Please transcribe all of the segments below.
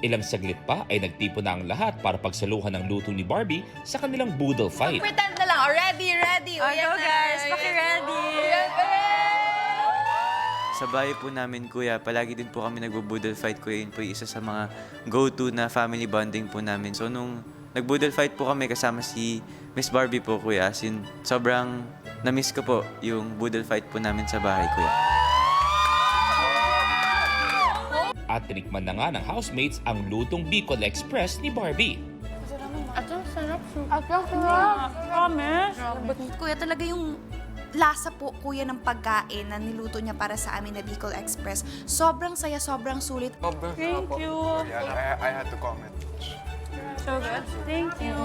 Ilang saglit pa ay nagtipon na ang lahat para pagsaluhan ng luto ni Barbie sa kanilang boodle fight. Pretend na lang. Oh, ready, ready. Oh, go guys, paki-ready. Sa bahay po namin, kuya, palagi din po kami nagbo-boodle fight, kuya. Yun po yung isa sa mga go-to na family bonding po namin. So, nung nag-boodle fight po kami kasama si Miss Barbie po, kuya, as in, sobrang na-miss ko po yung boodle fight po namin sa bahay, kuya. At tinikman na nga ng housemates ang lutong Bicol Express ni Barbie. Kuya, talaga yung lasa po, kuya, ng pagkain na niluto niya para sa amin na Bicol Express. Sobrang saya, sobrang sulit. Thank you. I had to comment. So good. Thank you.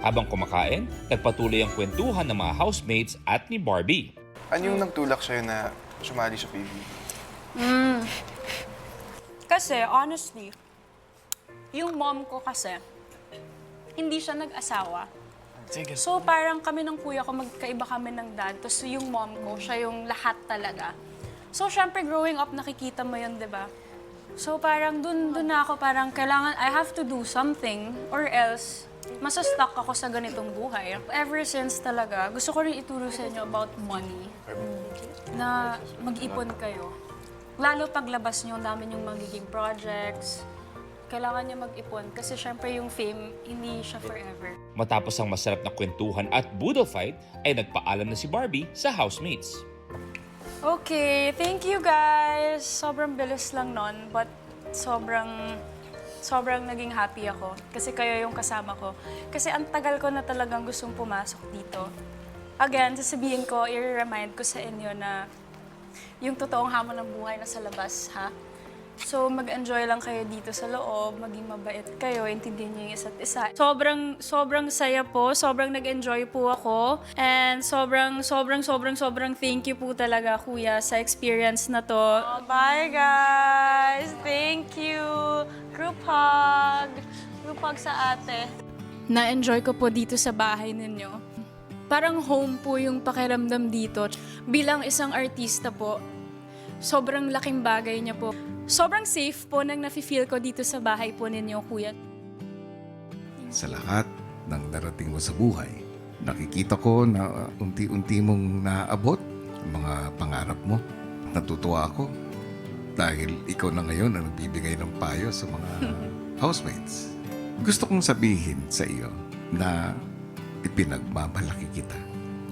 Habang kumakain, nagpatuloy ang kwentuhan ng mga housemates at ni Barbie. Ano yung nagtulak sa'yo na sumali sa PB? Kasi, honestly, yung mom ko kasi, hindi siya nag-asawa. So, parang kami ng kuya ko, magkaiba kami ng dad. Tapos yung mom ko, siya yung lahat talaga. So, syempre, growing up, nakikita mo yun, di ba? So, parang dun na ako, parang kailangan, I have to do something or else, masa-stuck ako sa ganitong buhay. Ever since talaga, gusto ko rin ituro sa inyo about money. Na mag-ipon kayo. Lalo paglabas nyo, ang dami yung magiging projects. Kailangan nyo mag-ipon kasi syempre yung fame, hindi siya forever. Matapos ang masarap na kwentuhan at boodle fight, ay nagpaalam na si Barbie sa housemates. Okay, thank you guys. Sobrang bilis lang nun, but sobrang naging happy ako. Kasi kayo yung kasama ko. Kasi ang tagal ko na talagang gustong pumasok dito. Again, sasabihin ko, i-remind ko sa inyo na yung totoong hamon ng buhay nasa labas, ha? So, mag-enjoy lang kayo dito sa loob, maging mabait kayo, intindihin niyo yung isa't isa. Sobrang saya po, sobrang nag-enjoy po ako, and sobrang thank you po talaga, kuya, sa experience na to. Bye, guys! Thank you! Group hug! Group hug sa ate. Na-enjoy ko po dito sa bahay ninyo. Parang home po yung pakiramdam dito. Bilang isang artista po, sobrang laking bagay niya po. Sobrang safe po nang nafe-feel ko dito sa bahay po ninyo, kuya. Sa lahat ng darating mo sa buhay, nakikita ko na unti-unti mong naabot ang mga pangarap mo. Natutuwa ako dahil ikaw na ngayon ang nagbibigay ng payo sa mga housemates. Gusto kong sabihin sa iyo na ipinagmamalaki kita.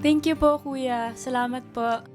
Thank you po, kuya. Salamat po.